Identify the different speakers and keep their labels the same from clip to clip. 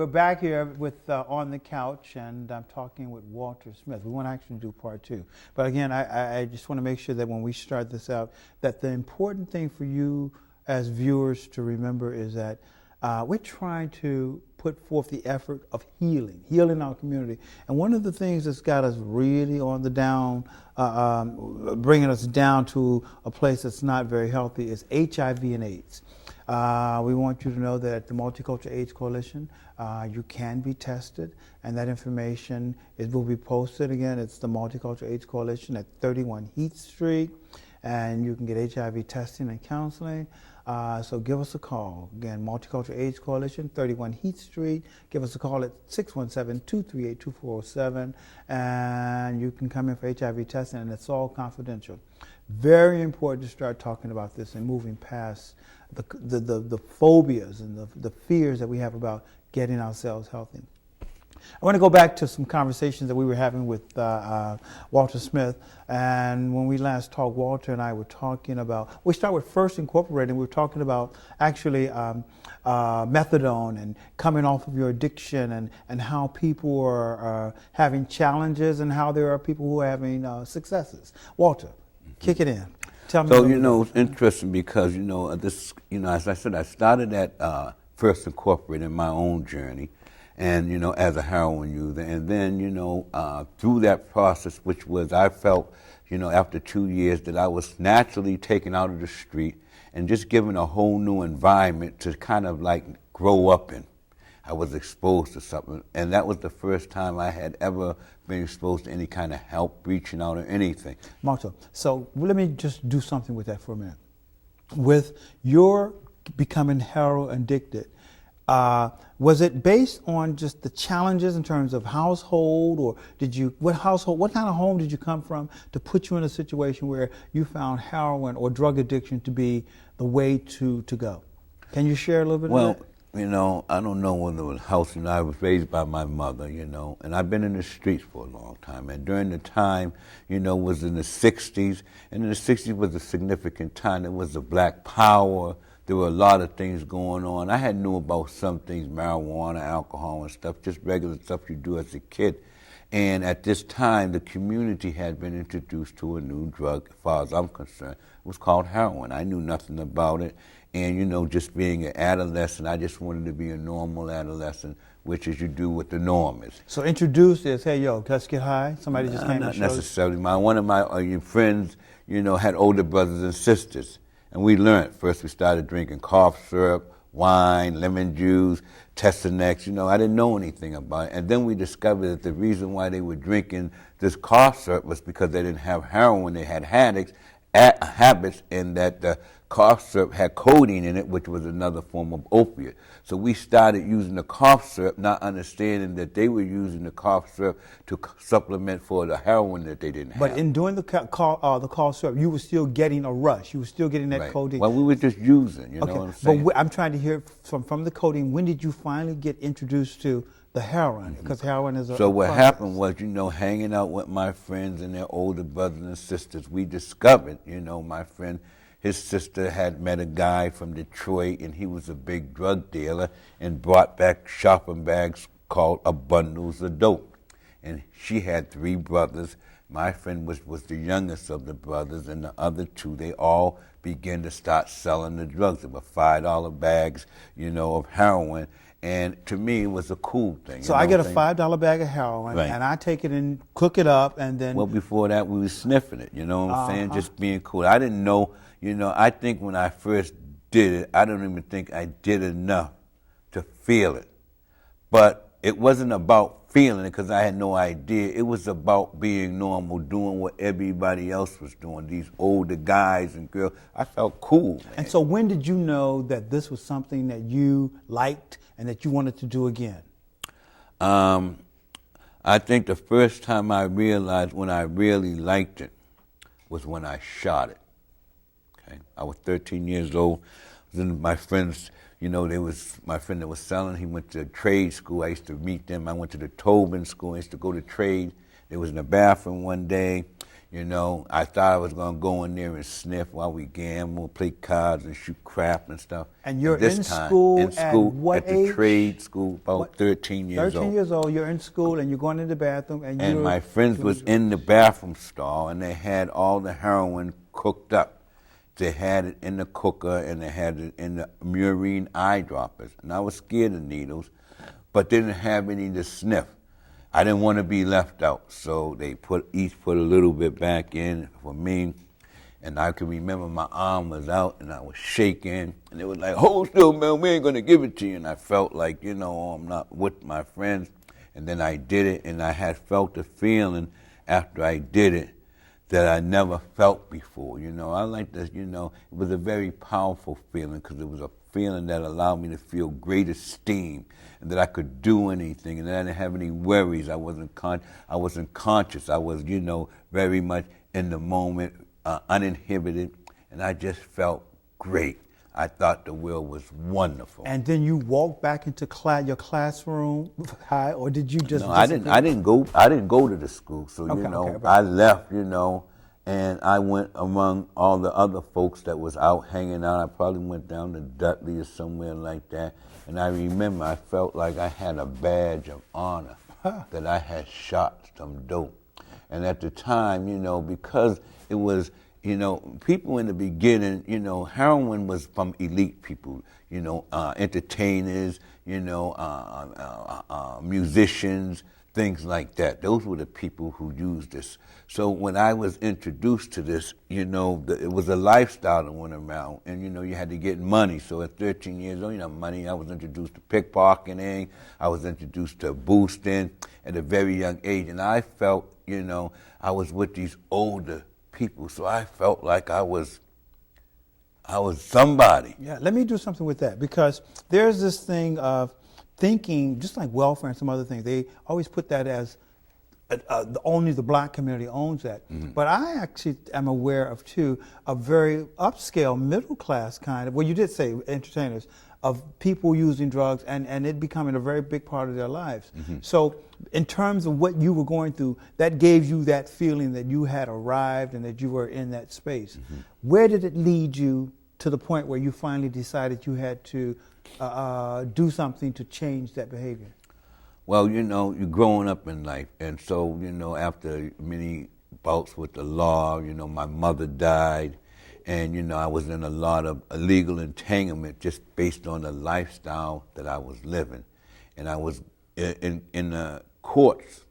Speaker 1: we're back here with On the Couch, and I'm talking with Walter Smith. We want to actually do part two. But again, I just want to make sure that when we start this out, that the important thing for you as viewers to remember is that we're trying to put forth the effort of healing our community. And one of the things that's got us really on the down, bringing us down to a place that's not very healthy is HIV and AIDS. We want you to know that at the Multicultural AIDS Coalition, you can be tested, and that information will be posted. Again, it's the Multicultural AIDS Coalition at 31 Heath Street, and you can get HIV testing and counseling. So give us a call. Again, Multicultural AIDS Coalition, 31 Heath Street. Give us a call at 617-238-2407, and you can come in for HIV testing, and it's all confidential. Very important to start talking about this and moving past the phobias and the fears that we have about getting ourselves healthy. I want to go back to some conversations that we were having with Walter Smith. And when we last talked, Walter and I were talking about, we start with First Incorporated, we were talking about actually methadone and coming off of your addiction, and how people are having challenges and how there are people who are having successes. Walter, kick it in. Tell me.
Speaker 2: So, it's interesting because, this, as I said, I started at First Incorporated in my own journey, and, as a heroin user. And then, through that process, which was, I felt, after 2 years that I was naturally taken out of the street and just given a whole new environment to kind of like grow up in. I was exposed to something, and that was the first time I had ever been exposed to any kind of help, reaching out or anything.
Speaker 1: Marta, so let me just do something with that for a minute. With your becoming heroin addicted, was it based on just the challenges in terms of household, or what kind of home did you come from to put you in a situation where you found heroin or drug addiction to be the way to go? Can you share a little bit of that?
Speaker 2: I don't know whether it was house. I was raised by my mother, and I've been in the streets for a long time. And during the time, was in the 60s, and in the 60s was a significant time. It was the Black Power. There were a lot of things going on. I had knew about some things, marijuana, alcohol and stuff, just regular stuff you do as a kid. And at this time, the community had been introduced to a new drug, as far as I'm concerned. It was called heroin. I knew nothing about it. And, just being an adolescent, I just wanted to be a normal adolescent, which is you do what the norm is.
Speaker 1: So introduced is, hey, yo, let's get high? Somebody just came
Speaker 2: and showed? Not necessarily. One of my friends, had older brothers and sisters. And we learned. First we started drinking cough syrup, wine, lemon juice, Tesanex. I didn't know anything about it. And then we discovered that the reason why they were drinking this cough syrup was because they didn't have heroin. They had habits, and that the cough syrup had codeine in it, which was another form of opiate. So we started using the cough syrup, not understanding that they were using the cough syrup to supplement for the heroin that they didn't have.
Speaker 1: But in doing the cough syrup, you were still getting a rush. You were still getting that
Speaker 2: right.
Speaker 1: codeine.
Speaker 2: Well, we were just using, you know what I'm saying?
Speaker 1: But I'm trying to hear from the codeine, when did you finally get introduced to the heroin? Because heroin is a
Speaker 2: So what happened was, hanging out with my friends and their older brothers and sisters, we discovered, my friend, his sister had met a guy from Detroit, and he was a big drug dealer and brought back shopping bags called bundles of dope. And she had 3 brothers. My friend was the youngest of the brothers, and the other 2, they all began to start selling the drugs. They were $5 bags, of heroin. And to me, it was a cool thing.
Speaker 1: So I get a $5 bag of heroin,
Speaker 2: right.
Speaker 1: and I take it and cook it up, and then...
Speaker 2: Well, before that, we were sniffing it, you know what I'm saying? Just being cool. I didn't know, I think when I first did it, I don't even think I did enough to feel it. But it wasn't about feeling it because I had no idea. It was about being normal, doing what everybody else was doing, these older guys and girls. I felt cool, man.
Speaker 1: And so when did you know that this was something that you liked and that you wanted to do again?
Speaker 2: I think the first time I realized when I really liked it was when I shot it. Okay, I was 13 years old. Then my friends, there was my friend that was selling. He went to trade school. I used to meet them. I went to the Tobin school. I used to go to trade. They was in the bathroom one day. You know, I thought I was going to go in there and sniff while we gamble, play cards, and shoot crap and stuff.
Speaker 1: And you're
Speaker 2: this
Speaker 1: in
Speaker 2: time,
Speaker 1: school
Speaker 2: in
Speaker 1: at
Speaker 2: school,
Speaker 1: what
Speaker 2: at the
Speaker 1: age?
Speaker 2: trade school, about 13 years
Speaker 1: 13
Speaker 2: old.
Speaker 1: years old, you're in school and you're going to the bathroom.
Speaker 2: And my friends was in the bathroom stall, and they had all the heroin cooked up. They had it in the cooker, and they had it in the murine eyedroppers. And I was scared of needles, but didn't have any to sniff. I didn't want to be left out, so they each put a little bit back in for me. And I can remember my arm was out, and I was shaking, and they was like, "Hold still, man, we ain't going to give it to you." And I felt like, you know, I'm not with my friends. And then I did it, and I had felt the feeling after I did it that I never felt before. You know, I like this, you know, it was a very powerful feeling because it was a feeling that allowed me to feel great esteem and that I could do anything and that I didn't have any worries. I wasn't conscious. I was, you know, very much in the moment, uninhibited, and I just felt great. I thought the world was wonderful.
Speaker 1: And then you walked back into your classroom, or did you just?
Speaker 2: No, I didn't go to the school. So
Speaker 1: okay,
Speaker 2: you know,
Speaker 1: okay,
Speaker 2: I left. You know, and I went among all the other folks that was out hanging out. I probably went down to Dudley or somewhere like that. And I remember I felt like I had a badge of honor that I had shot some dope. And at the time, you know, because it was, you know, people in the beginning, you know, heroin was from elite people, you know, entertainers, you know, musicians, things like that. Those were the people who used this. So when I was introduced to this, you know, it was a lifestyle that went around, and, you know, you had to get money. So at 13 years old, you know, money, I was introduced to pickpocketing, I was introduced to boosting at a very young age, and I felt, you know, I was with these older people, so I felt like I was somebody.
Speaker 1: Yeah, let me do something with that, because there's this thing of thinking, just like welfare and some other things, they always put that as only the black community owns that. Mm-hmm. But I actually am aware of, too, a very upscale, middle class kind of, well, you did say entertainers, of people using drugs and it becoming a very big part of their lives. Mm-hmm. So in terms of what you were going through, that gave you that feeling that you had arrived and that you were in that space. Mm-hmm. Where did it lead you to the point where you finally decided you had to do something to change that behavior?
Speaker 2: Well, you know, you're growing up in life, and so, you know, after many bouts with the law, you know, my mother died, and, you know, I was in a lot of illegal entanglement just based on the lifestyle that I was living. And I was in the courts,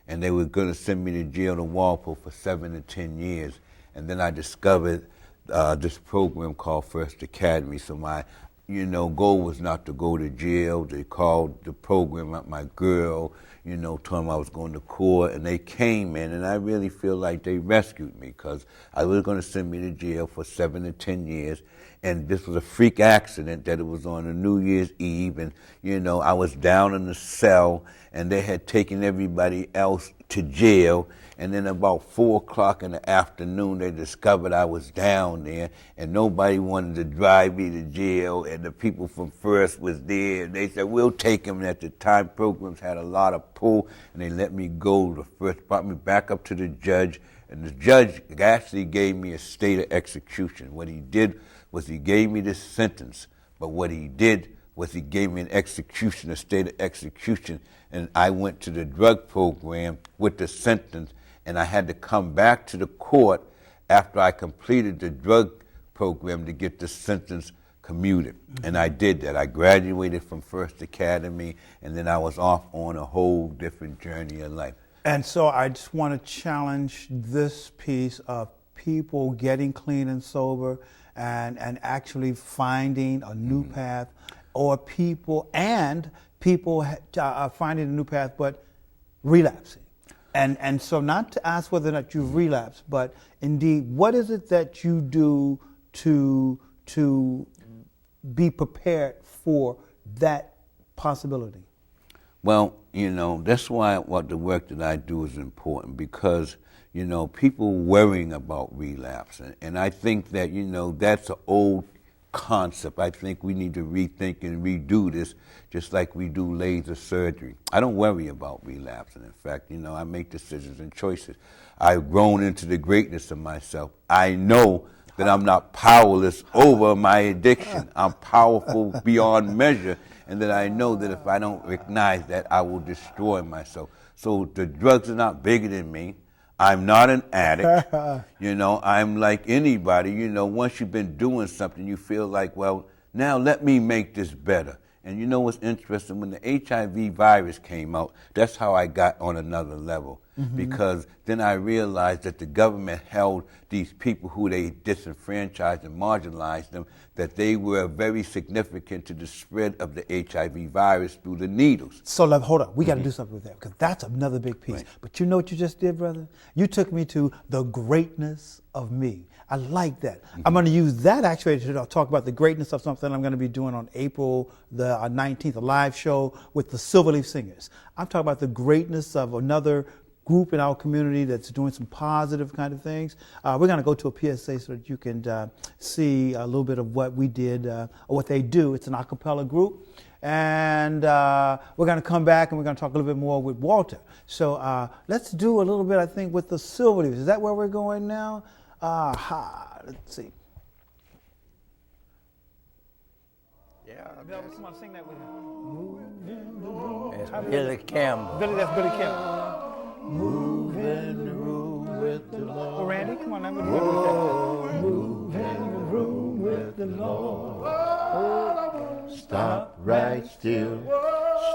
Speaker 2: and they were going to send me to jail to Walpole for 7 to 10 years. And then I discovered this program called First Academy. So my, you know, goal was not to go to jail. They called the program up my girl, you know, told them I was going to court, and they came in, and I really feel like they rescued me, because I was going to send me to jail for 7 to 10 years, and this was a freak accident that it was on a New Year's Eve, and, you know, I was down in the cell, and they had taken everybody else to jail, and then about 4 o'clock in the afternoon, they discovered I was down there, and nobody wanted to drive me to jail, and the people from First was there, and they said, "We'll take him." And at the time, programs had a lot of pull, and they let me go. The First brought me back up to the judge, and the judge actually gave me a state of execution. What he did was he gave me this sentence, but what he did was he gave me an execution, a state of execution, and I went to the drug program with the sentence, and I had to come back to the court after I completed the drug program to get the sentence commuted. Mm-hmm. And I did that. I graduated from First Academy, and then I was off on a whole different journey of life.
Speaker 1: And so I just want to challenge this piece of people getting clean and sober and actually finding a new mm-hmm. path, or people finding a new path but relapsing. And so not to ask whether or not you've relapsed, but indeed, what is it that you do to be prepared for that possibility?
Speaker 2: Well, you know, that's why what the work that I do is important, because, you know, people worrying about relapse. And I think that, you know, that's an old concept. I think we need to rethink and redo this just like we do laser surgery. I don't worry about relapsing. In fact, I make decisions and choices. I've grown into the greatness of myself. I know that I'm not powerless over my addiction. I'm powerful beyond measure, and that I know that if I don't recognize that, I will destroy myself. So the drugs are not bigger than me. I'm not an addict. I'm like anybody. Once you've been doing something, you feel like, well, now let me make this better. And what's interesting? When the HIV virus came out, that's how I got on another level. Because then I realized that the government held these people who they disenfranchised and marginalized them, that they were very significant to the spread of the HIV virus through the needles.
Speaker 1: So hold on, we got to do something with that, because that's another big piece. Right. But you know what you just did, brother? You took me to the greatness of me. I like that. I'm going to use that actually to talk about the greatness of something I'm going to be doing on April the 19th, a live show with the Silverleaf Singers. I'm talking about the greatness of another group in our community that's doing some positive kind of things. We're going to go to a PSA so that you can see a little bit of what we did, or what they do. It's an a cappella group. And we're going to come back and we're going to talk a little bit more with Walter. So let's do a little bit, I think, with the Silverleafs. Is that where we're going now? Let's see. Yeah, someone sing that with him.
Speaker 3: That's Billy Campbell.
Speaker 1: That's Billy Campbell.
Speaker 3: Move in the room with the Lord.
Speaker 1: Oh, Randy, come on, I'm
Speaker 3: Move in the room with the Lord. Stop right still,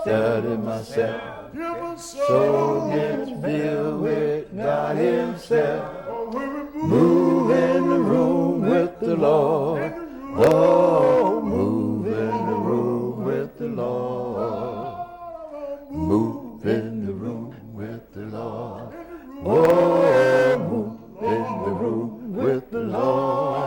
Speaker 3: study myself. Soul gets filled with God Himself. Move in the room with the Lord. Oh, move in the room with the Lord. Move in the room with the Lord. Oh, move in the room with the Lord.